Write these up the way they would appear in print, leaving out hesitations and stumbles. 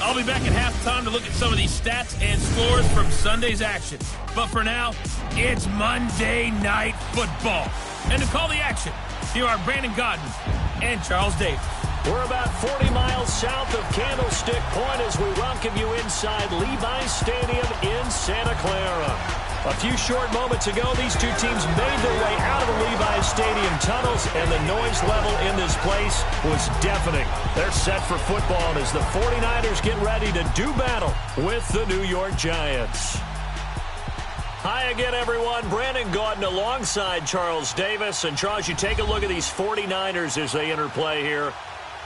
I'll be back at halftime to look at some of these stats and scores from Sunday's action. But for now, it's Monday Night Football. And to call the action, here are Brandon Gaudin and Charles Davis. We're about 40 miles south of Candlestick Point as we welcome you inside Levi's Stadium in Santa Clara. A few short moments ago, these two teams made their way out of the Levi's Stadium tunnels, and the noise level in this place was deafening. They're set for football as the 49ers get ready to do battle with the New York Giants. Hi again, everyone. Brandon Gaudin alongside Charles Davis. And, Charles, you take a look at these 49ers as they interplay here.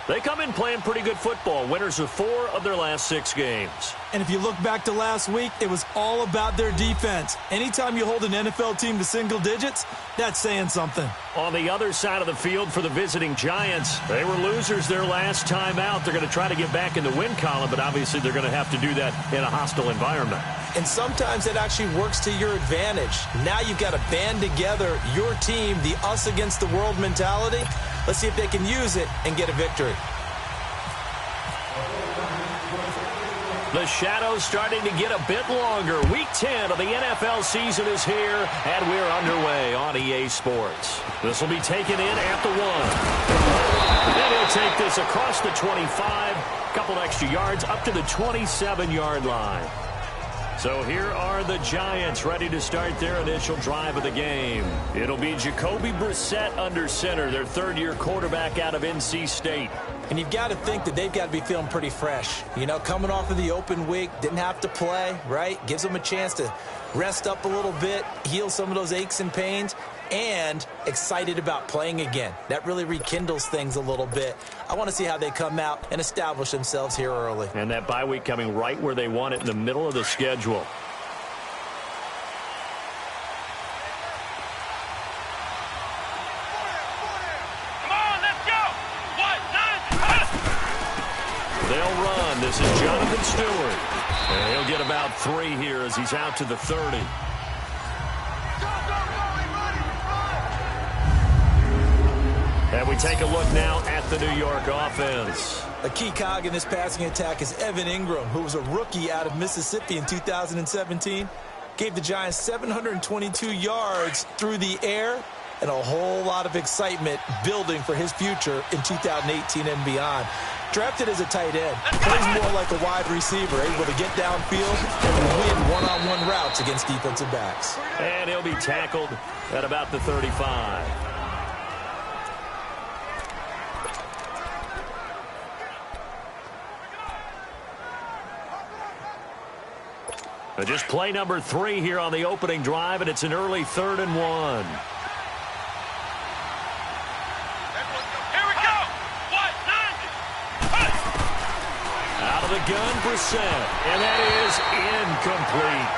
They come in playing pretty good football. Winners of 4 of their last 6 games. And if you look back to last week, it was all about their defense. Anytime you hold an NFL team to single digits, that's saying something. On the other side of the field for the visiting Giants, they were losers their last time out. They're going to try to get back in the win column, but obviously they're going to have to do that in a hostile environment. And sometimes it actually works to your advantage. Now you've got to band together your team, the us against the world mentality. Let's see if they can use it and get a victory. The shadow's starting to get a bit longer. Week 10 of the NFL season is here, and we're underway on EA Sports. This will be taken in at the 1. And he'll take this across the 25, a couple extra yards up to the 27-yard line. So here are the Giants ready to start their initial drive of the game. It'll be Jacoby Brissett under center, their third-year quarterback out of NC State. And you've got to think that they've got to be feeling pretty fresh. You know, coming off of the open week, didn't have to play, right? Gives them a chance to rest up a little bit, heal some of those aches and pains, and excited about playing again. That really rekindles things a little bit. I want to see how they come out and establish themselves here early. And that bye week coming right where they want it, in the middle of the schedule. They'll run. This is Jonathan Stewart. And he'll get about 3 here as he's out to the 30. And we take a look now at the New York offense. A key cog in this passing attack is Evan Ingram, who was a rookie out of Mississippi in 2017. Gave the Giants 722 yards through the air, and a whole lot of excitement building for his future in 2018 and beyond. Drafted as a tight end, plays more like a wide receiver, able to get downfield and win one-on-one routes against defensive backs. And he'll be tackled at about the 35. Just play number 3 here on the opening drive, and it's an early 3rd and 1. The gun, Brissett, and that is incomplete.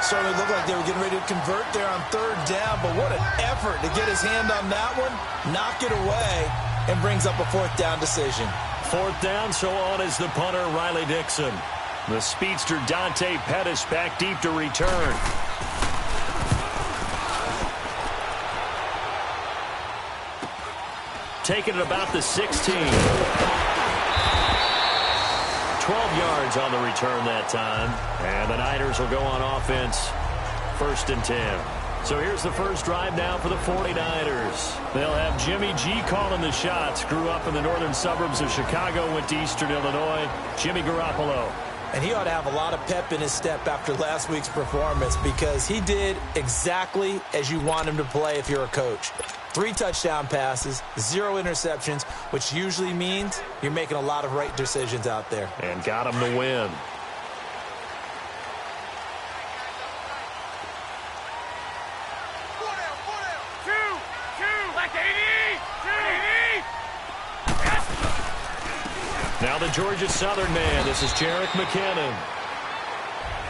Certainly looked like they were getting ready to convert there on 3rd down, but what an effort to get his hand on that one, knock it away, and brings up a 4th down decision. 4th down, so on is the punter, Riley Dixon. The speedster, Dante Pettis, back deep to return. Taking it about the 16. 12 yards on the return that time. And the Niners will go on offense. 1st and 10. So here's the first drive now for the 49ers. They'll have Jimmy G calling the shots. Grew up in the northern suburbs of Chicago, went to Eastern Illinois. Jimmy Garoppolo. And he ought to have a lot of pep in his step after last week's performance, because he did exactly as you want him to play if you're a coach. 3 touchdown passes, 0 interceptions, which usually means you're making a lot of right decisions out there. And got him to win. Now the Georgia Southern man. This is Jerick McKinnon.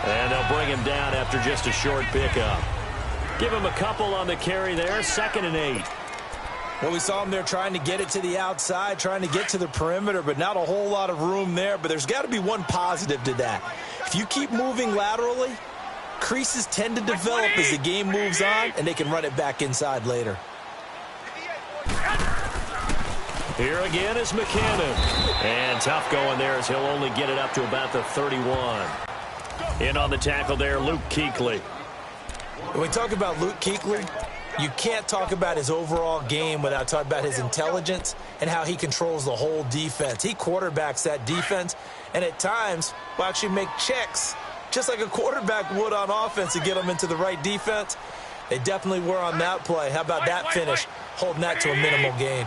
And they'll bring him down after just a short pickup. Give him a couple on the carry there. 2nd and 8. Well, we saw him there trying to get it to the outside, trying to get to the perimeter, but not a whole lot of room there. But there's got to be one positive to that. If you keep moving laterally, creases tend to develop as the game moves on, and they can run it back inside later. Here again is McKinnon. And tough going there as he'll only get it up to about the 31. In on the tackle there, Luke Kuechly. When we talk about Luke Kuechly, you can't talk about his overall game without talking about his intelligence and how he controls the whole defense. He quarterbacks that defense, and at times will actually make checks, just like a quarterback would on offense, to get them into the right defense. They definitely were on that play. How about that finish, holding that to a minimal gain.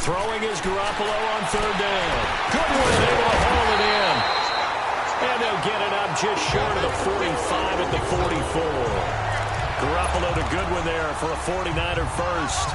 Throwing is Garoppolo on third down. Goodwin able to haul it in. And they'll get it up just short of the 45 at the 44. Garoppolo to Goodwin there for a 49er first.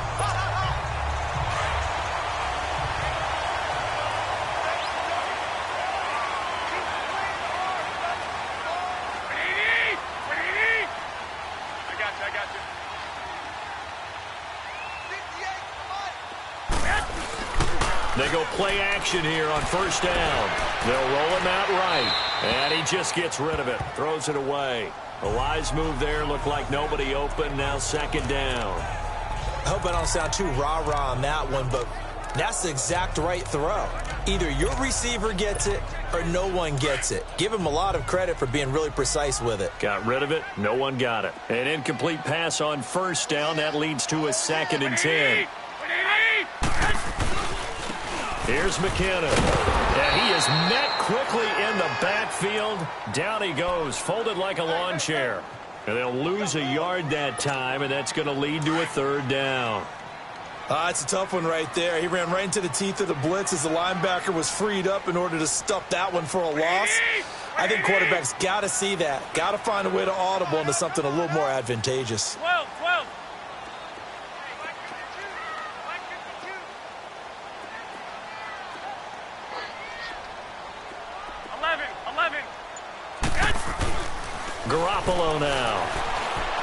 They go play action here on first down. They'll roll him out right. And he just gets rid of it. Throws it away. A wise move there. Looked like nobody open. Now second down. I hope I don't sound too rah-rah on that one, but that's the exact right throw. Either your receiver gets it or no one gets it. Give him a lot of credit for being really precise with it. Got rid of it. No one got it. An incomplete pass on first down. That leads to a 2nd and 10. Here's McKinnon. And he is met quickly in the backfield. Down he goes, folded like a lawn chair. And they'll lose a yard that time, and that's going to lead to a third down. It's a tough one right there. He ran right into the teeth of the blitz as the linebacker was freed up in order to stuff that one for a loss. I think quarterbacks got to see that. Got to find a way to audible into something a little more advantageous. 12. 11. Garoppolo now.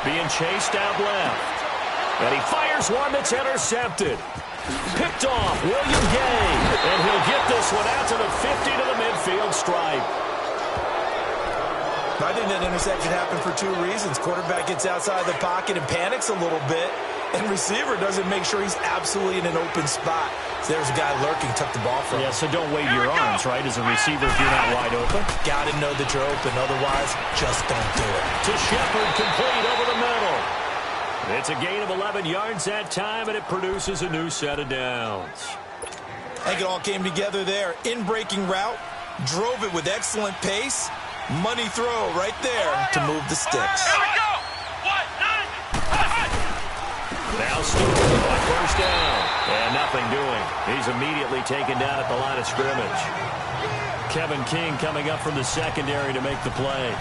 Being chased out left. And he fires one that's intercepted. Picked off William Gay. And he'll get this one out to the 50 to the midfield stripe. I think that interception happened for two reasons. Quarterback gets outside the pocket and panics a little bit. And receiver doesn't make sure he's absolutely in an open spot. So there's a guy lurking, took the ball from him. Yeah, so don't wave your arms, right, as a receiver if you're not wide open. Got to know that you're open. Otherwise, just don't do it. To Shepard, complete over the middle. It's a gain of 11 yards that time, and it produces a new set of downs. I think it all came together there. In-breaking route, drove it with excellent pace. Money throw right there to move the sticks. Now Stewart on first down. And nothing doing. He's immediately taken down at the line of scrimmage. Kevin King coming up from the secondary to make the play.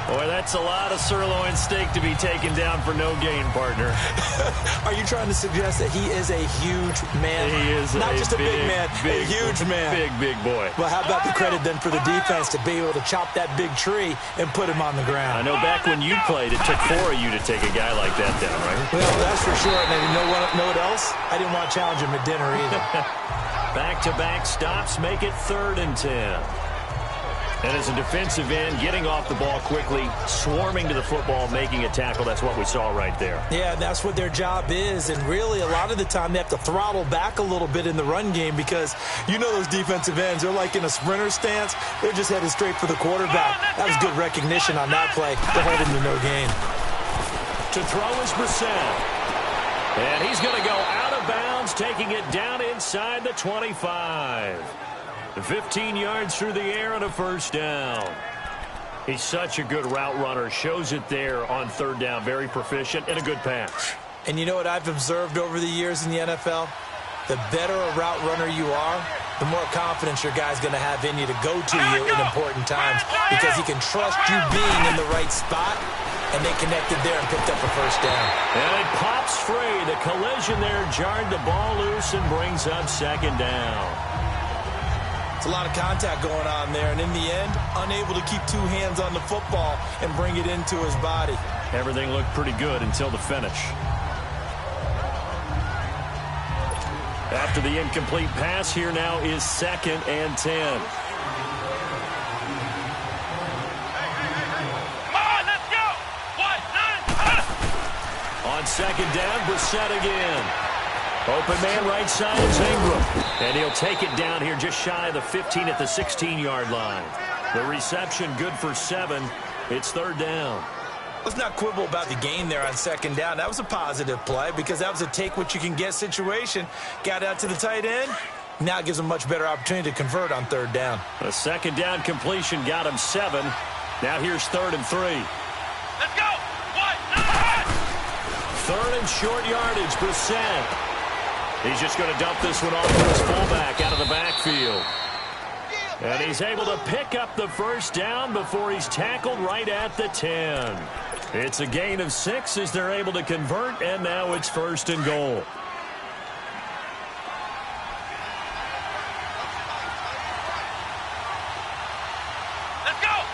Boy, that's a lot of sirloin steak to be taken down for no gain, partner. Are you trying to suggest that he is a huge man? He is not just a big man, a huge man. Big boy. Well, how about the credit then for the defense to be able to chop that big tree and put him on the ground? I know back when you played, it took 4 of you to take a guy like that down, right? Well, that's for sure. And you know what else? I didn't want to challenge him at dinner either. Back-to-back stops make it 3rd and 10. And as a defensive end, getting off the ball quickly, swarming to the football, making a tackle, that's what we saw right there. Yeah, that's what their job is. And really, a lot of the time, they have to throttle back a little bit in the run game because you know those defensive ends, they're like in a sprinter stance. They're just headed straight for the quarterback. That was good recognition on that play to hold him to no gain. To throw is Brissett. And he's going to go out of bounds, taking it down inside the 25. 15 yards through the air and a first down. He's such a good route runner. Shows it there on 3rd down. Very proficient and a good pass. And you know what I've observed over the years in the NFL? The better a route runner you are, the more confidence your guy's going to have in you to go to you in important times because he can trust you being in the right spot. And they connected there and picked up a first down. And it pops free. The collision there jarred the ball loose and brings up 2nd down. It's a lot of contact going on there, and in the end, unable to keep 2 hands on the football and bring it into his body. Everything looked pretty good until the finish. After the incomplete pass, here now is 2nd and 10. On On second down, Brissett again. Open man right side is Ingram. And he'll take it down here just shy of the 15 at the 16-yard line. The reception good for 7. It's third down. Let's not quibble about the gain there on second down. That was a positive play because that was a take-what-you-can-get situation. Got out to the tight end. Now it gives him a much better opportunity to convert on third down. A second down completion got him 7. Now here's 3rd and 3. Let's go. 3rd and short yardage, Brissett. He's just going to dump this one off to his fullback out of the backfield. And he's able to pick up the first down before he's tackled right at the 10. It's a gain of 6 as they're able to convert, and now it's 1st and goal. Let's go.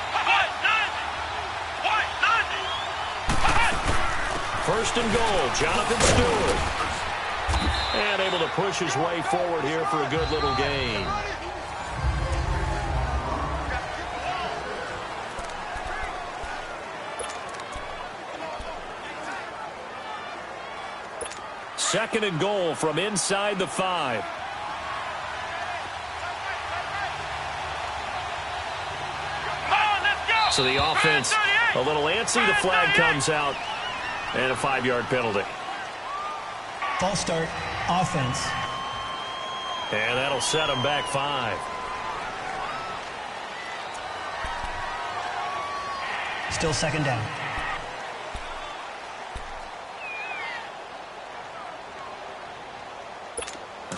1st and goal, Jonathan Stewart. And able to push his way forward here for a good little gain. Second and goal from inside the 5. So the offense a little antsy. The flag comes out and a 5-yard penalty. False start, offense. And that'll set him back 5. Still second down.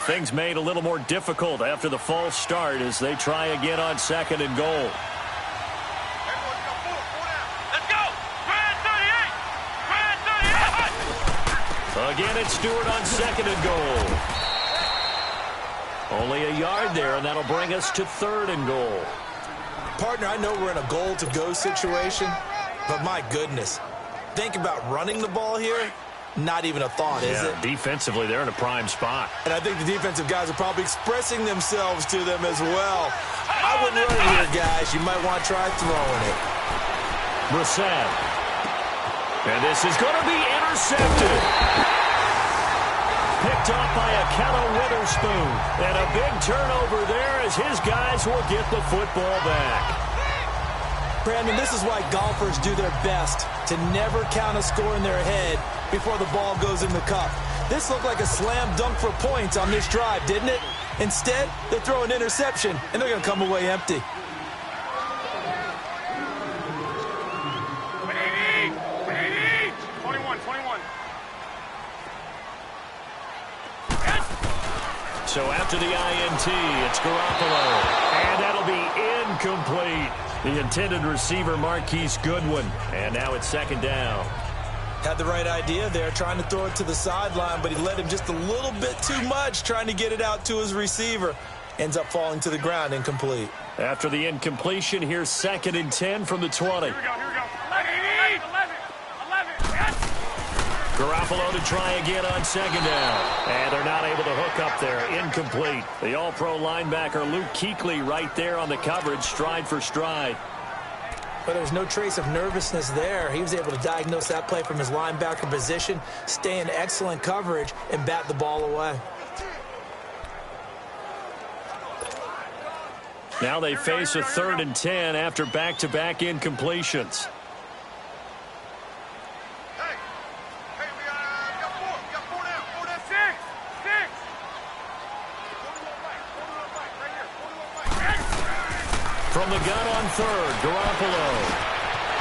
Things made a little more difficult after the false start as they try again on 2nd and goal. Let's go. Again, it's Stewart on 2nd and goal. Only a yard there, and that'll bring us to 3rd and goal. Partner, I know we're in a goal-to-go situation, but my goodness, think about running the ball here. Not even a thought, is it? Defensively, they're in a prime spot. And I think the defensive guys are probably expressing themselves to them as well. I wouldn't run it here, guys. You might want to try throwing it. Brissett. And this is going to be intercepted. Picked off by Akello Witherspoon. And a big turnover there as his guys will get the football back. Brandon, this is why golfers do their best to never count a score in their head before the ball goes in the cup. This looked like a slam dunk for points on this drive, didn't it? Instead, they throw an interception, and they're going to come away empty. So after the INT, it's Garoppolo. And that'll be incomplete. The intended receiver, Marquise Goodwin. And now it's 2nd down. Had the right idea there, trying to throw it to the sideline, but he let him just a little bit too much, trying to get it out to his receiver. Ends up falling to the ground, incomplete. After the incompletion, here's 2nd and 10 from the 20. Here we go. 11. Garoppolo to try again on 2nd down. And they're not able to hook up there. Incomplete. The all-pro linebacker Luke Kuechly right there on the coverage, stride for stride. But there's no trace of nervousness there. He was able to diagnose that play from his linebacker position, stay in excellent coverage, and bat the ball away. Now they face a 3rd and 10 after back-to-back incompletions. From the gun on 3rd, Garoppolo.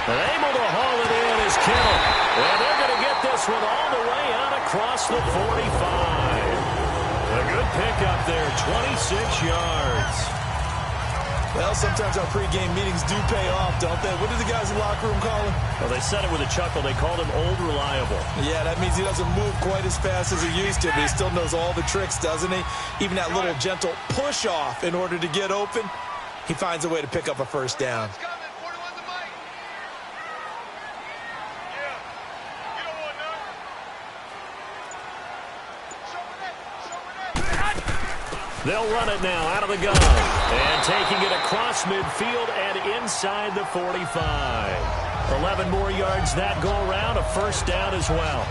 And able to haul it in is Kittle. And they're going to get this one all the way out across the 45. A good pickup there, 26 yards. Well, sometimes our pregame meetings do pay off, don't they? What did the guys in the locker room call him? Well, they said it with a chuckle. They called him Old Reliable. Yeah, that means he doesn't move quite as fast as he used to, but he still knows all the tricks, doesn't he? Even that little gentle push-off in order to get open. He finds a way to pick up a first down. They'll run it now out of the gun. And taking it across midfield and inside the 45. 11 more yards that go around, a first down as well.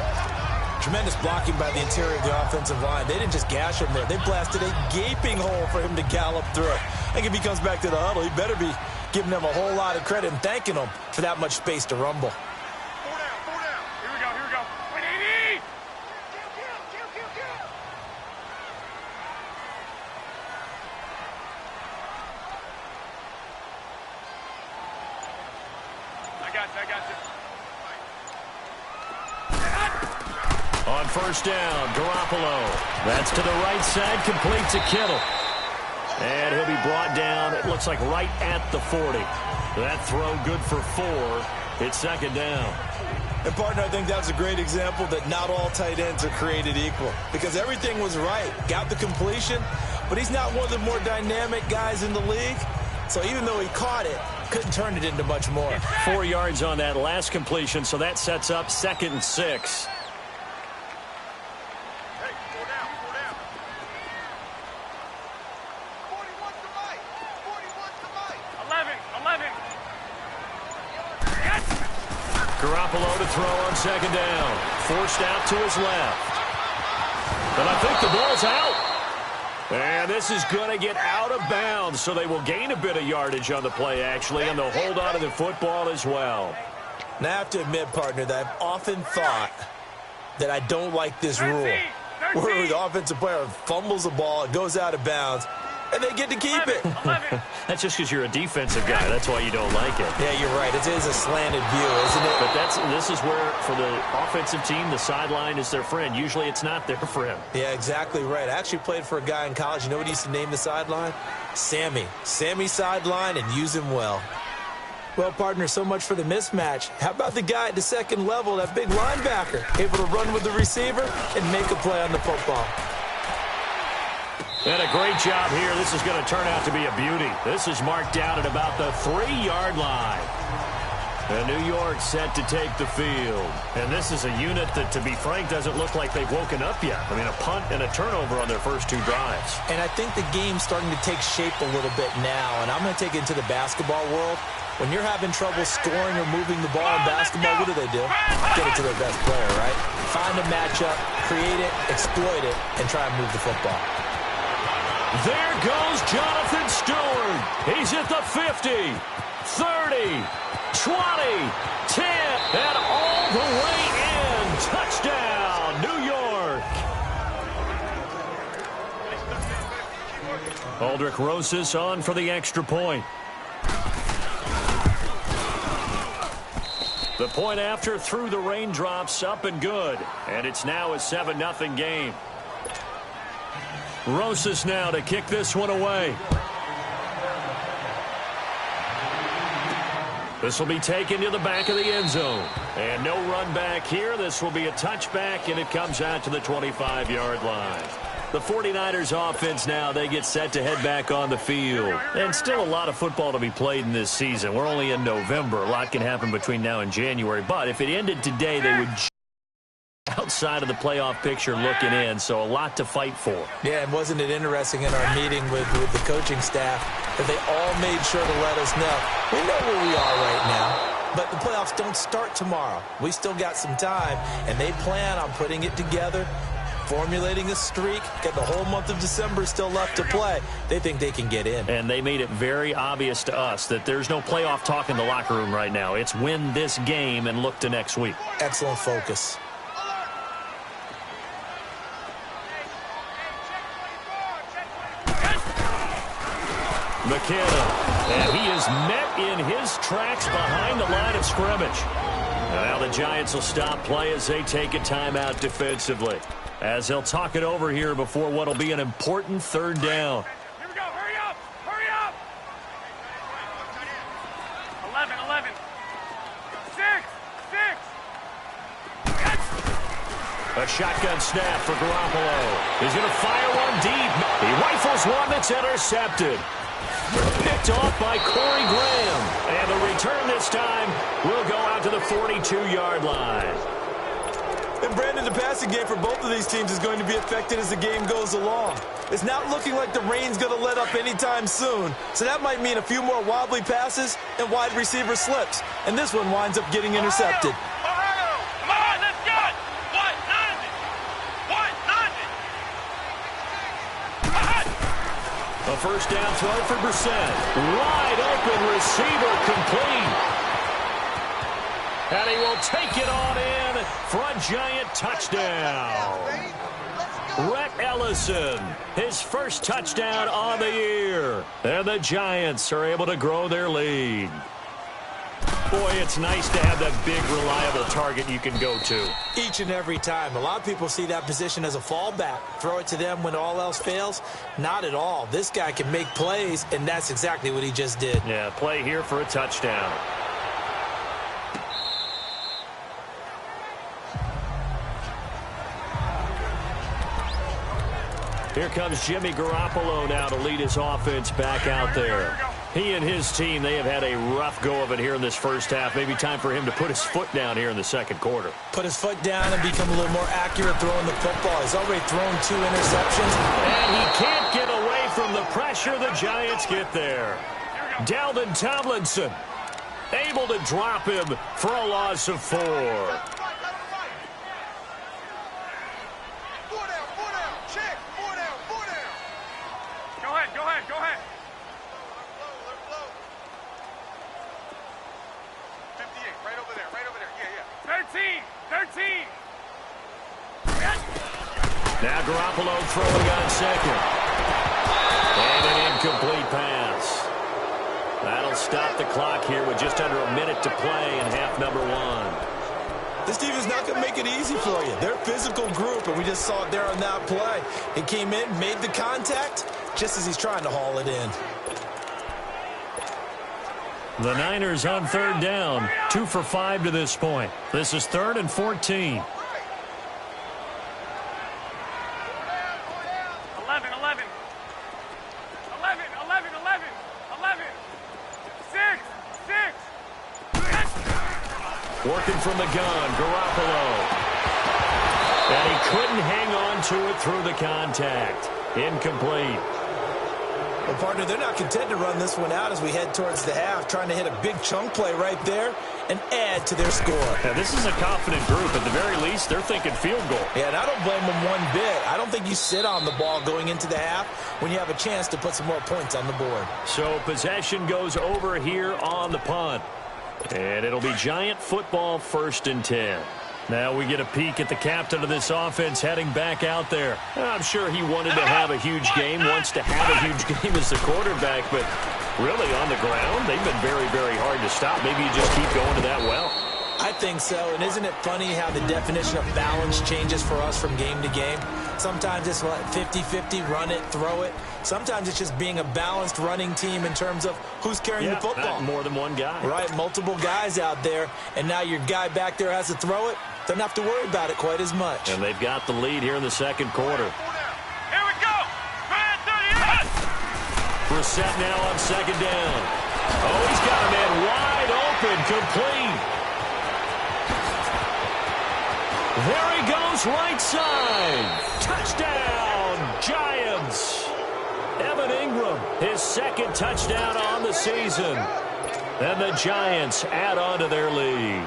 Tremendous blocking by the interior of the offensive line. They didn't just gash him there. They blasted a gaping hole for him to gallop through. I think if he comes back to the huddle, he better be giving them a whole lot of credit and thanking them for that much space to rumble. On first down, Garoppolo. That's to the right side, complete to Kittle. And he'll be brought down, it looks like right at the 40. That throw good for 4. It's second down. And, partner, I think that's a great example that not all tight ends are created equal. Because everything was right. Got the completion, but he's not one of the more dynamic guys in the league. So even though he caught it, couldn't turn it into much more. 4 yards on that last completion, so that sets up 2nd and 6. Garoppolo to throw on second down. Forced out to his left. And I think the ball's out. And this is going to get out of bounds, so they will gain a bit of yardage on the play, actually, and they'll hold on to the football as well. Now, I have to admit, partner, that I've often thought that I don't like this rule, where the offensive player fumbles the ball, it goes out of bounds, and they get to keep it. That's just because you're a defensive guy. That's why you don't like it. Yeah, you're right. It is a slanted view, isn't it? But this is where, for the offensive team, the sideline is their friend. Usually it's not there for him. Yeah, exactly right. I actually played for a guy in college. You know what he used to name the sideline? Sammy. Sammy sideline, and use him well. Well, partner, so much for the mismatch. How about the guy at the second level, that big linebacker, able to run with the receiver and make a play on the football? And a great job here. This is going to turn out to be a beauty. This is marked out at about the 3-yard line. And New York set to take the field. And this is a unit that, to be frank, doesn't look like they've woken up yet. I mean, a punt and a turnover on their first 2 drives. And I think the game's starting to take shape a little bit now. And I'm going to take it into the basketball world. When you're having trouble scoring or moving the ball in basketball, what do? Get it to their best player, right? Find a matchup, create it, exploit it, and try and move the football. There goes Jonathan Stewart. He's at the 50, 30, 20, 10, and all the way in. Touchdown, New York. Aldrich Rosas on for the extra point. The point after through the raindrops, up and good. And it's now a 7-0 game. Rosas now to kick this one away. This will be taken to the back of the end zone. And no run back here. This will be a touchback, and it comes out to the 25-yard line. The 49ers offense now, they get set to head back on the field. And still a lot of football to be played in this season. We're only in November. A lot can happen between now and January. But if it ended today, they would outside of the playoff picture looking in, so a lot to fight for. Yeah, and wasn't it interesting in our meeting with the coaching staff that they all made sure to let us know, we know where we are right now, but the playoffs don't start tomorrow. We still got some time, and they plan on putting it together, formulating a streak, get the whole month of December still left to play. They think they can get in. And they made it very obvious to us that there's no playoff talk in the locker room right now. It's win this game and look to next week. Excellent focus. McKenna, and he is met in his tracks behind the line of scrimmage. Now the Giants will stop play as they take a timeout defensively, as they'll talk it over here before what will be an important 3rd down. Here we go. Hurry up. Hurry up. 11. 6. A shotgun snap for Garoppolo. He's going to fire one deep. He rifles one that's intercepted. Picked off by Corey Graham. And the return this time will go out to the 42-yard line. And, Brandon, the passing game for both of these teams is going to be affected as the game goes along. It's not looking like the rain's going to let up anytime soon. So that might mean a few more wobbly passes and wide receiver slips. And this one winds up getting intercepted. Ohio! Come on, let's go! What? 9, A first down throw for Brissett. Wide open receiver complete. And he will take it on in for a Giant touchdown. Rhett Ellison, his first touchdown on the year. And the Giants are able to grow their lead. Boy, it's nice to have that big, reliable target you can go to. Each and every time. A lot of people see that position as a fallback. Throw it to them when all else fails. Not at all. This guy can make plays, and that's exactly what he just did. Yeah, play here for a touchdown. Here comes Jimmy Garoppolo now to lead his offense back out there. He and his team, they have had a rough go of it here in this first half. Maybe time for him to put his foot down here in the second quarter. Put his foot down and become a little more accurate throwing the football. He's already thrown 2 interceptions. And he can't get away from the pressure. The Giants get there. Dalvin Tomlinson able to drop him for a loss of 4. Go ahead. 58, right over there. Yeah. 13. Now Garoppolo throwing on second. And an incomplete pass. That'll stop the clock here with just under a minute to play in half number 1. This team is not going to make it easy for you. They're a physical group, and we just saw it there on that play. He came in, made the contact, just as he's trying to haul it in. The Niners on third down, 2 for 5 to this point. This is 3rd and 14. 6. Working from the gun, Garoppolo. And he couldn't hang on to it through the contact. Incomplete. Well, partner, they're not content to run this one out as we head towards the half, trying to hit a big chunk play right there and add to their score. Now, this is a confident group. At the very least, they're thinking field goal. Yeah, and I don't blame them one bit. I don't think you sit on the ball going into the half when you have a chance to put some more points on the board. So possession goes over here on the punt. And it'll be Giant football, 1st and 10. Now we get a peek at the captain of this offense heading back out there. I'm sure he wanted to have a huge game, wants to have a huge game as the quarterback, but really on the ground, they've been very, very hard to stop. Maybe you just keep going to that well. I think so, and isn't it funny how the definition of balance changes for us from game to game? Sometimes it's 50-50, run it, throw it. Sometimes it's just being a balanced running team in terms of who's carrying the football. Not more than one guy. Right, multiple guys out there, and now your guy back there has to throw it. Don't have to worry about it quite as much. And they've got the lead here in the second quarter. Here we go. 38. Brissett now on second down. Oh, he's got a man wide open, complete. There he goes, right side. Touchdown, Giants. Evan Ingram, his 2nd touchdown on the season. And the Giants add on to their lead.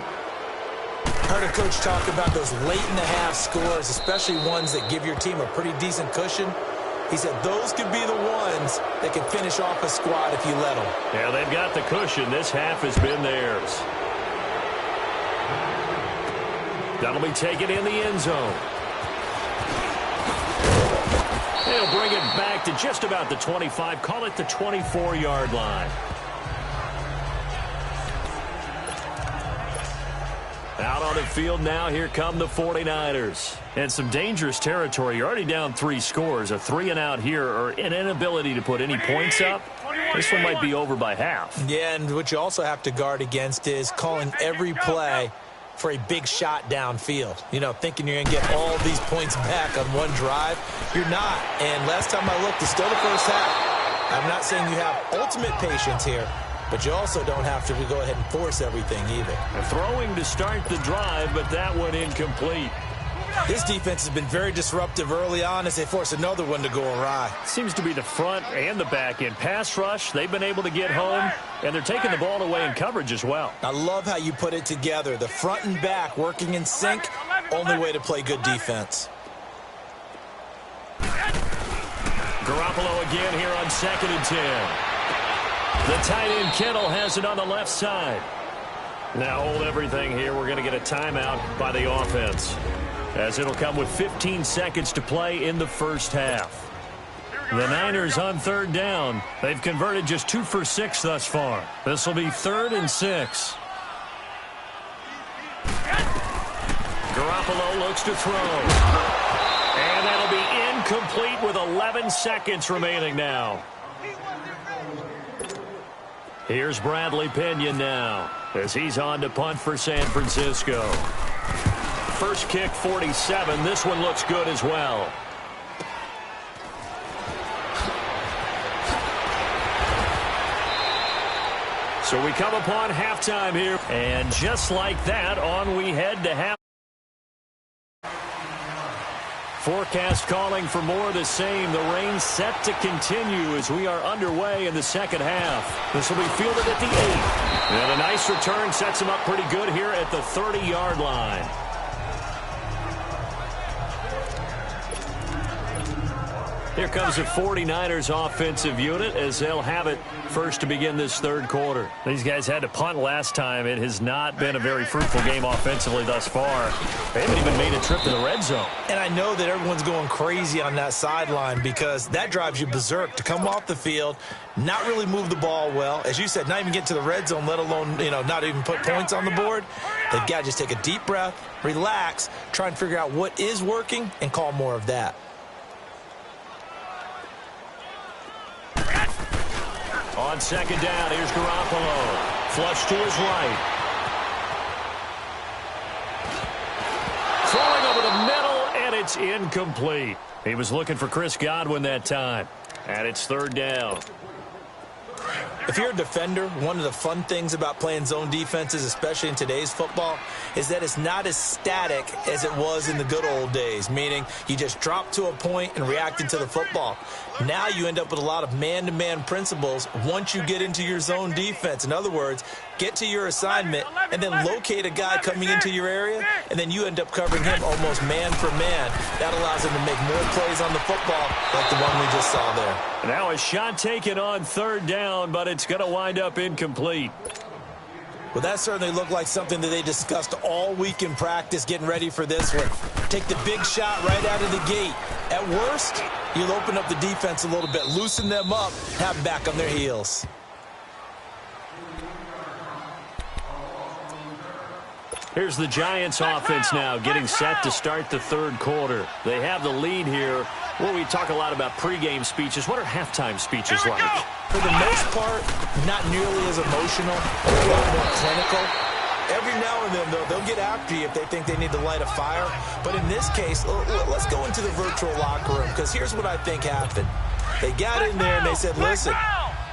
Heard a coach talk about those late-in-the-half scores, especially ones that give your team a pretty decent cushion. He said those could be the ones that can finish off a squad if you let them. Yeah, they've got the cushion. This half has been theirs. That'll be taken in the end zone. They'll bring it back to just about the 25. Call it the 24-yard line. Out on the field now, here come the 49ers. And some dangerous territory. You're already down 3 scores. A 3-and-out here, or an inability to put any points up. This one might be over by half. Yeah, and what you also have to guard against is calling every play for a big shot downfield. You know, thinking you're going to get all these points back on one drive. You're not. And last time I looked, it's still the first half. I'm not saying you have ultimate patience here, but you also don't have to go ahead and force everything either. Throwing to start the drive, but that one incomplete. This defense has been very disruptive early on as they force another one to go awry. Seems to be the front and the back end. Pass rush, they've been able to get home, and they're taking the ball away in coverage as well. I love how you put it together. The front and back working in sync, only way to play good defense. Garoppolo again here on 2nd and 10. The tight end Kittle has it on the left side. Now hold everything here. We're going to get a timeout by the offense, as it'll come with 15 seconds to play in the first half. The Niners on 3rd down. They've converted just 2 for 6 thus far. This will be 3rd and 6. Garoppolo looks to throw. And that'll be incomplete with 11 seconds remaining now. Here's Bradley Pinion now, as he's on to punt for San Francisco. First kick, 47. This one looks good as well. So we come upon halftime here. And just like that, on we head to half. Forecast calling for more of the same. The rain set to continue as we are underway in the second half. This will be fielded at the 8. And a nice return sets him up pretty good here at the 30-yard line. Here comes the 49ers offensive unit as they'll have it first to begin this 3rd quarter. These guys had to punt last time. It has not been a very fruitful game offensively thus far. They haven't even made a trip to the red zone. And I know that everyone's going crazy on that sideline because that drives you berserk to come off the field, not really move the ball well. As you said, not even get to the red zone, let alone, not even put points on the board. They've got to just take a deep breath, relax, try and figure out what is working and call more of that. On 2nd down, here's Garoppolo. Flush to his right. Throwing over the middle, and it's incomplete. He was looking for Chris Godwin that time. And it's 3rd down. If you're a defender, one of the fun things about playing zone defenses, especially in today's football, is that it's not as static as it was in the good old days, meaning you just drop to a point and reacted to the football. Now you end up with a lot of man-to-man principles once you get into your zone defense. In other words, get to your assignment and then locate a guy coming into your area, and then you end up covering him almost man for man. That allows him to make more plays on the football like the one we just saw there. Now a shot taken on 3rd down, but it's going to wind up incomplete. Well, that certainly looked like something that they discussed all week in practice getting ready for this one. Take the big shot right out of the gate. At worst, you'll open up the defense a little bit, loosen them up, have them back on their heels. Here's the Giants offense now getting set to start the 3rd quarter. They have the lead here. Well, we talk a lot about pregame speeches. What are halftime speeches like? For the most part, not nearly as emotional, a lot more clinical. Every now and then, though, they'll get after you if they think they need to light a fire. But in this case, let's go into the virtual locker room, because here's what I think happened. They got in there and they said, listen,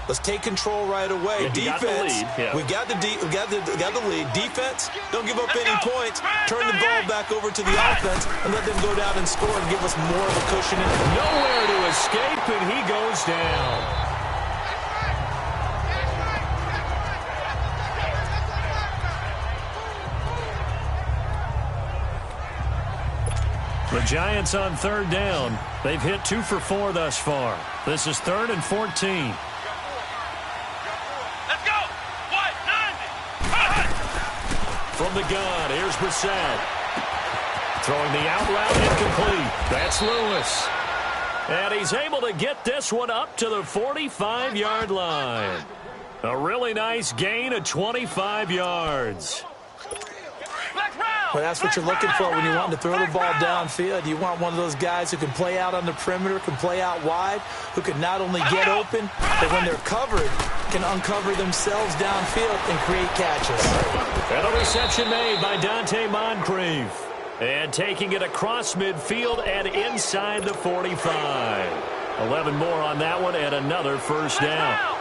let's take control right away. Defense, we got the lead. Defense, don't give up any points. Turn the ball back over to the offense and let them go down and score and give us more of a cushion. Nowhere to escape, and he goes down. The Giants on 3rd down. They've hit 2 for 4 thus far. This is 3rd and 14. Let's go! 190! From the gun, here's Brissett. Throwing the out route incomplete. That's Lewis. And he's able to get this one up to the 45-yard line. A really nice gain of 25 yards. Well, that's what you're looking for when you want to throw the ball downfield. You want one of those guys who can play out on the perimeter, can play out wide, who can not only get open, but when they're covered, can uncover themselves downfield and create catches. And a reception made by Dante Moncrief. And taking it across midfield and inside the 45. 11 more on that one and another first down.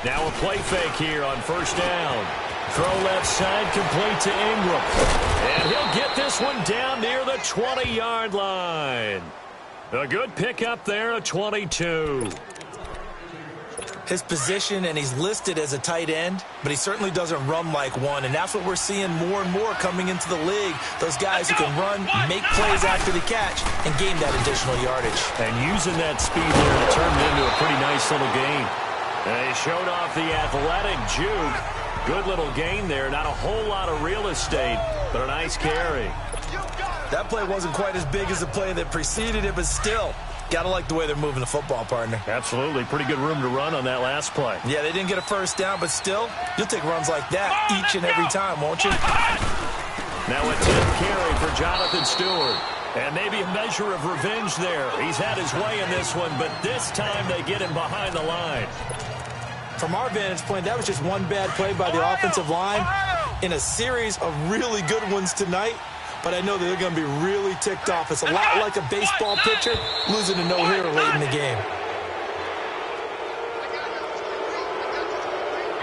Now a play fake here on first down. Throw left side, complete to Ingram. And he'll get this one down near the 20-yard line. A good pickup there, a 22. his position, and he's listed as a tight end, but he certainly doesn't run like one, and that's what we're seeing more and more coming into the league. Those guys who can run, make plays after the catch, and gain that additional yardage. And using that speed there to turn it into a pretty nice little gain. And he showed off the athletic juke. Good little gain there. Not a whole lot of real estate, but a nice carry. That play wasn't quite as big as the play that preceded it, but still, got to like the way they're moving the football, partner. Absolutely. Pretty good room to run on that last play. Yeah, they didn't get a first down, but still, you'll take runs like that each and every time, won't you? Now a 10th carry for Jonathan Stewart. And maybe a measure of revenge there. He's had his way in this one, but this time they get him behind the line. From our vantage point, that was just one bad play by the offensive line in a series of really good ones tonight. But I know that they're going to be really ticked off. It's a lot like a baseball pitcher losing a no-hitter late in the game.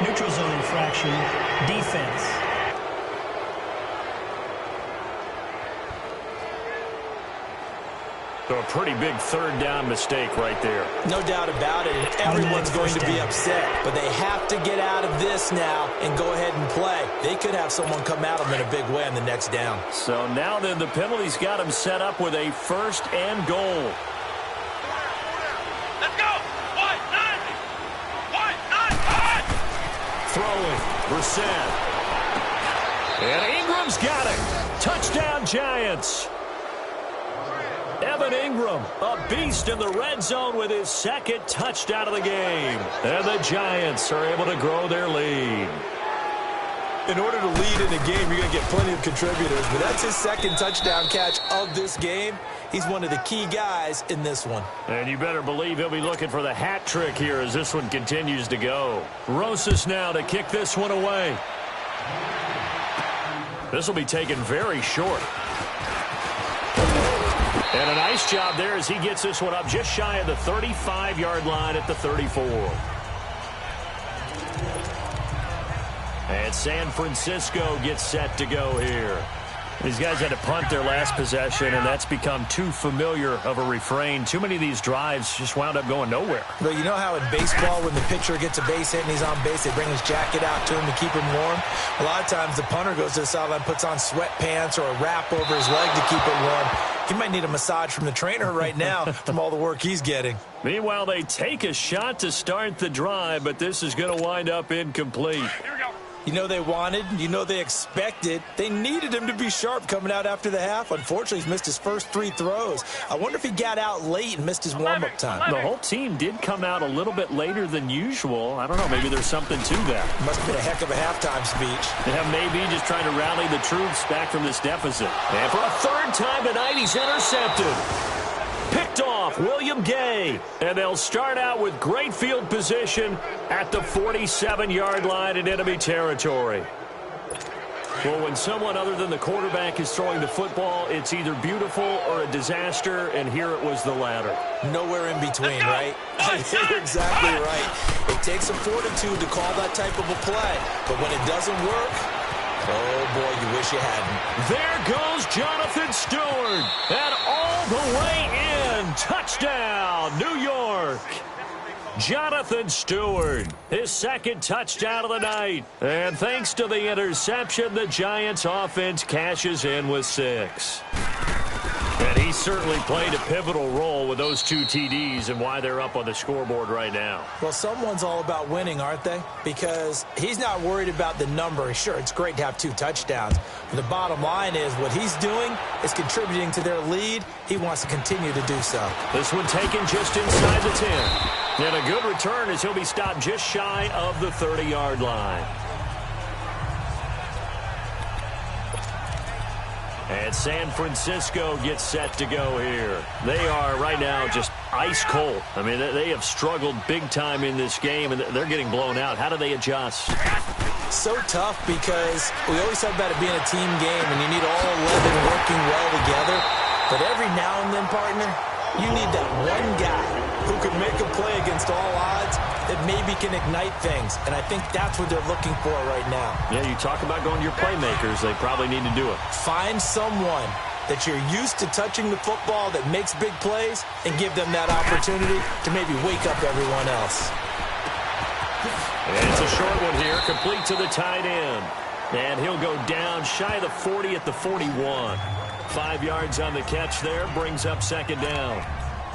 Neutral zone infraction, defense. So a pretty big third down mistake right there. No doubt about it, and everyone's going to be upset. But they have to get out of this now and go ahead and play. They could have someone come at them in a big way on the next down. So now then the penalty's got them set up with a 1st and goal. Let's go. 1-9. Throwing, Brissett. And Ingram's got it. Touchdown, Giants. Evan Ingram, a beast in the red zone with his 2nd touchdown of the game. And the Giants are able to grow their lead. In order to lead in a game, you're going to get plenty of contributors, but that's his 2nd touchdown catch of this game. He's one of the key guys in this one. And you better believe he'll be looking for the hat trick here as this one continues to go. Rosas now to kick this one away. This will be taken very short. And a nice job there as he gets this one up just shy of the 35-yard line at the 34. And San Francisco gets set to go here. These guys had to punt their last possession, and that's become too familiar of a refrain. Too many of these drives just wound up going nowhere. But you know how in baseball, when the pitcher gets a base hit and he's on base, they bring his jacket out to him to keep him warm? A lot of times the punter goes to the sideline, puts on sweatpants or a wrap over his leg to keep it warm. He might need a massage from the trainer right now from all the work he's getting. Meanwhile, they take a shot to start the drive, but this is going to wind up incomplete. Here we go. You know they wanted, you know they expected. They needed him to be sharp coming out after the half. Unfortunately, he's missed his first 3 throws. I wonder if he got out late and missed his warm-up time. The whole team did come out a little bit later than usual. I don't know, maybe there's something to that. Must have been a heck of a halftime speech. Yeah, maybe just trying to rally the troops back from this deficit. And for a 3rd time tonight, he's intercepted. Picked off, William Gay. And they'll start out with great field position at the 47-yard line in enemy territory. Well, when someone other than the quarterback is throwing the football, it's either beautiful or a disaster, and here it was the latter. Nowhere in between, right? You're exactly right. It takes some fortitude to call that type of a play. But when it doesn't work, oh, boy, you wish you hadn't. There goes Jonathan Stewart. And all the way in. Touchdown, New York. Jonathan Stewart, his 2nd touchdown of the night. And thanks to the interception, the Giants offense cashes in with 6. And he certainly played a pivotal role with those 2 TDs and why they're up on the scoreboard right now. Well, someone's all about winning, aren't they? Because he's not worried about the number. Sure, it's great to have 2 touchdowns. But the bottom line is what he's doing is contributing to their lead. He wants to continue to do so. This one taken just inside the 10. And a good return as he'll be stopped just shy of the 30-yard line. And San Francisco gets set to go here. They are right now just ice cold. I mean, they have struggled big time in this game, and they're getting blown out. How do they adjust? So tough because we always talk about it being a team game, and you need all 11 working well together. But every now and then, partner, you need that one guy who can make a play against all odds that maybe can ignite things. And I think that's what they're looking for right now. Yeah, you talk about going to your playmakers. They probably need to do it. Find someone that you're used to touching the football that makes big plays and give them that opportunity to maybe wake up everyone else. And it's a short one here, complete to the tight end. And he'll go down shy of the 40 at the 41. 5 yards on the catch there, brings up second down.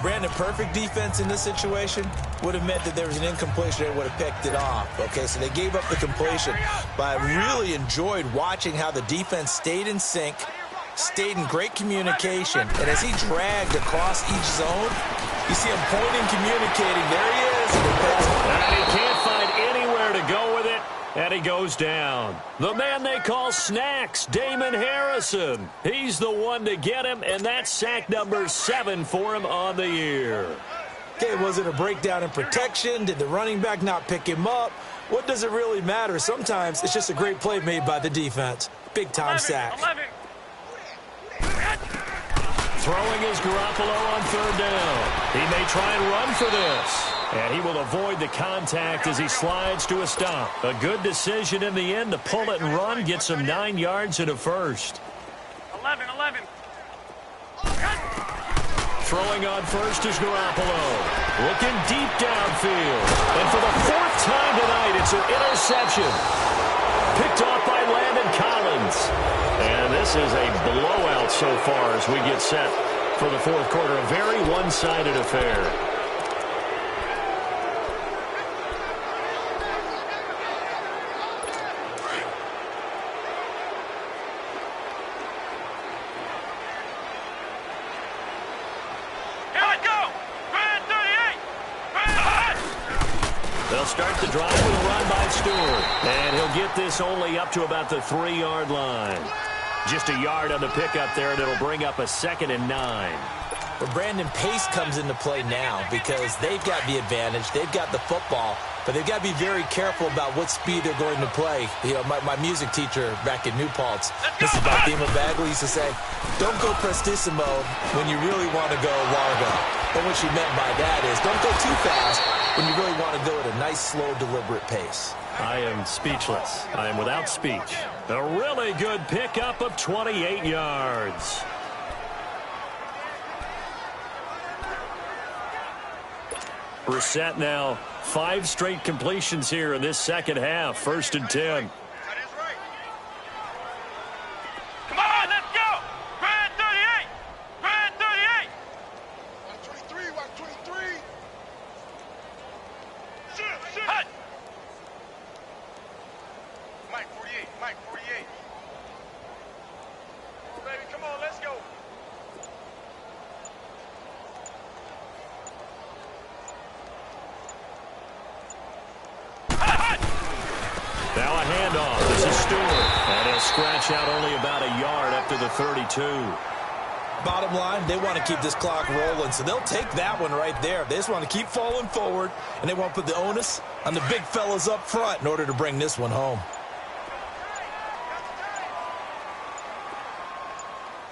Brandon, perfect defense in this situation would have meant that there was an incompletion. They would have picked it off. Okay, so they gave up the completion. But I really enjoyed watching how the defense stayed in sync, stayed in great communication. And as he dragged across each zone, you see him pointing, communicating. There he is. And he can't find anywhere to go with it. And he goes down. The man they call Snacks, Damon Harrison. He's the one to get him, and that's sack number 7 for him on the year. Okay, was it a breakdown in protection? Did the running back not pick him up? What does it really matter? Sometimes it's just a great play made by the defense. Big-time sack. 11. Throwing is Garoppolo on third down. He may try and run for this. And he will avoid the contact as he slides to a stop. A good decision in the end to pull it and run, get some 9 yards and a first. 11. Throwing on first is Garoppolo. Looking deep downfield. And for the 4th time tonight, it's an interception. Picked off by Landon Collins. And this is a blowout so far as we get set for the 4th quarter. A very one-sided affair. Start the drive with a run by Stewart. And he'll get this only up to about the 3-yard line. Just a yard on the pickup there, and it'll bring up a 2nd and 9. But Brandon, pace comes into play now because they've got the advantage. They've got the football, but they've got to be very careful about what speed they're going to play. You know, my music teacher back in New Paltz, Mrs. Balthema Bagley, used to say, don't go prestissimo when you really want to go largo. And what she meant by that is don't go too fast when you really want to go at a nice, slow, deliberate pace. I am speechless. I am without speech. A really good pickup of 28 yards. Brissett now 5 straight completions here in this second half. 1st and 10. Come on, let's go. Brad 38. Brad 38. 123. Hut. Mike 48. Mike 48. Come on, baby. Come on, let's go. Now a handoff. This is Stewart. And he'll scratch out only about a yard up to the 32. Bottom line, they want to keep this clock rolling, so they'll take that one right there. They just want to keep falling forward, and they want to put the onus on the big fellas up front in order to bring this one home.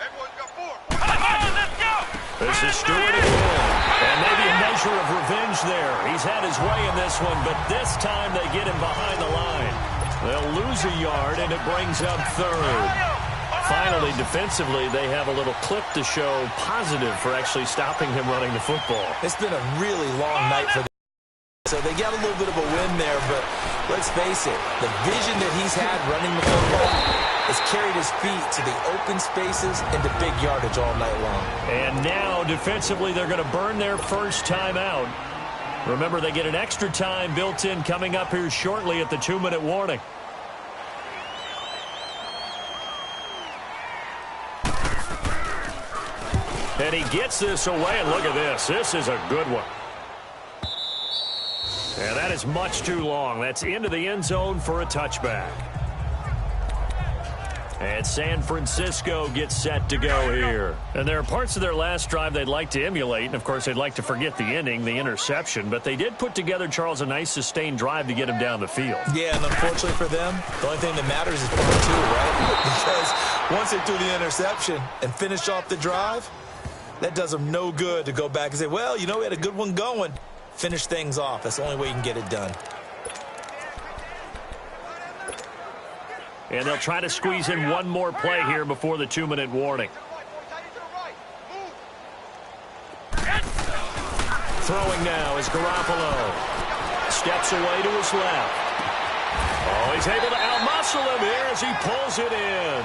Everyone's got 4. Come on, let's go. This is Stewart again. And maybe a measure of revenge there. He's had his way in this one, but this time they get him behind the line. They'll lose a yard, and it brings up 3rd. Finally, defensively, they have a little clip to show positive for actually stopping him running the football. It's been a really long night for them. So they got a little bit of a win there, but let's face it, the vision that he's had running the football has carried his feet to the open spaces and the big yardage all night long. And now, defensively, they're going to burn their first time out. Remember, they get an extra time built in coming up here shortly at the 2-minute warning. And he gets this away, and look at this. This is a good one. And that is much too long. That's into the end zone for a touchback. And San Francisco gets set to go here. And there are parts of their last drive they'd like to emulate. And, of course, they'd like to forget the inning, the interception. But they did put together, Charles, a nice sustained drive to get him down the field. Yeah, and unfortunately for them, the only thing that matters is part 2, right? Because once they threw the interception and finished off the drive, that does them no good to go back and say, well, you know, we had a good one going. Finish things off. That's the only way you can get it done. And they'll try to squeeze in one more play here before the 2-minute warning. Throwing now is Garoppolo. Steps away to his left. Oh, he's able to outmuscle him here as he pulls it in.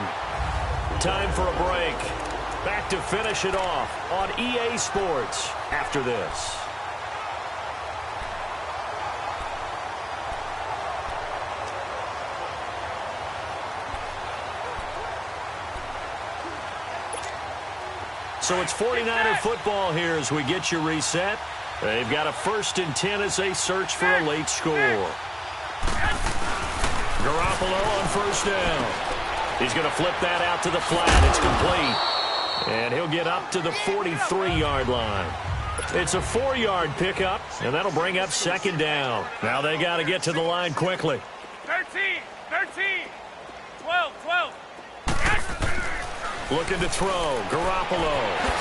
Time for a break. Back to finish it off on EA Sports after this. So it's 49er football here as we get you reset. They've got a 1st and 10 as they search for a late score. Garoppolo on 1st down. He's going to flip that out to the flat. It's complete. And he'll get up to the 43-yard line. It's a 4-yard pickup, and that'll bring up 2nd down. Now they got to get to the line quickly. 13, 12. Looking to throw. Garoppolo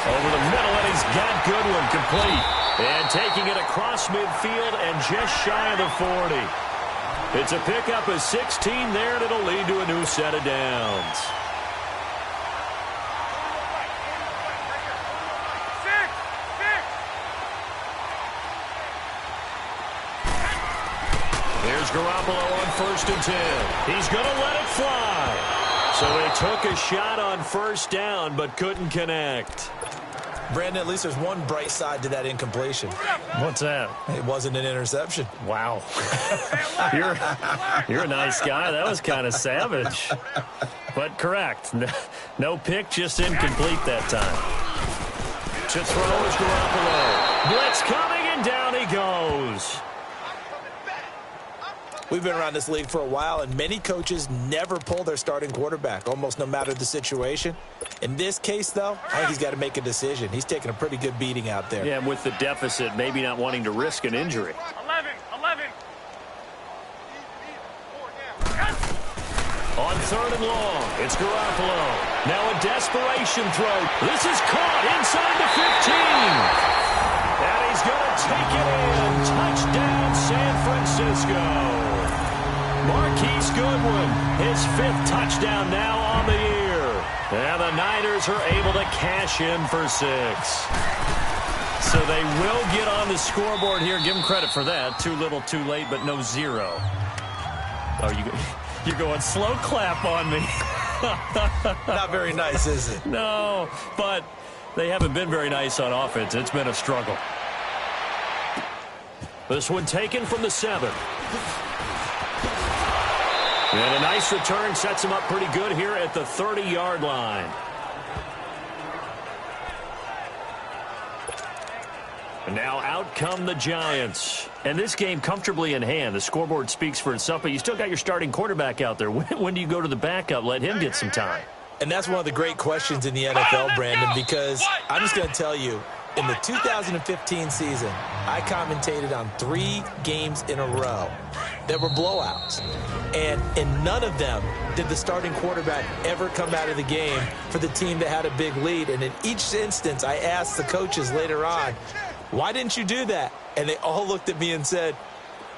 over the middle, and he's got Goodwin complete. And taking it across midfield and just shy of the 40. It's a pickup of 16 there, and it'll lead to a new set of downs. Here's Garoppolo on 1st and 10. He's going to let it fly. So they took a shot on 1st down, but couldn't connect. Brandon, at least there's one bright side to that incompletion. What's that? It wasn't an interception. Wow. You're a nice guy. That was kind of savage. But correct. No pick, just incomplete that time. To throw is Garoppolo. Blitz coming, and down he goes. We've been around this league for a while, and many coaches never pull their starting quarterback, almost no matter the situation. In this case, though, I think he's got to make a decision. He's taking a pretty good beating out there. Yeah, and with the deficit, maybe not wanting to risk an injury. 11. On 3rd and long, it's Garoppolo. Now a desperation throw. This is caught inside the 15. And he's going to take it in. Touchdown, San Francisco. Marquise Goodwin, his 5th touchdown now on the year. And the Niners are able to cash in for 6. So they will get on the scoreboard here. Give them credit for that. Too little, too late, but no 0. Oh, you're going slow clap on me. Not very nice, is it? No, but they haven't been very nice on offense. It's been a struggle. This one taken from the 7. And a nice return sets him up pretty good here at the 30-yard line. And now out come the Giants. And this game comfortably in hand. The scoreboard speaks for itself, but you still got your starting quarterback out there. When do you go to the backup? Let him get some time. And that's one of the great questions in the NFL, Brandon, because I'm just going to tell you, in the 2015 season, I commentated on 3 games in a row that were blowouts. And in none of them did the starting quarterback ever come out of the game for the team that had a big lead. And in each instance, I asked the coaches later on, why didn't you do that? And they all looked at me and said,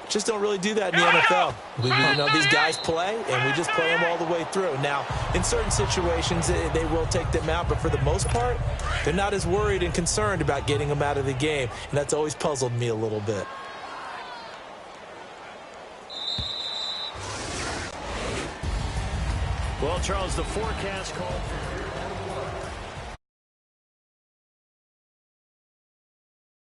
just don't really do that in the NFL. These guys play, and we just play them all the way through. Now, in certain situations, they will take them out, but for the most part, they're not as worried and concerned about getting them out of the game, and that's always puzzled me a little bit. Well, Charles, the forecast called for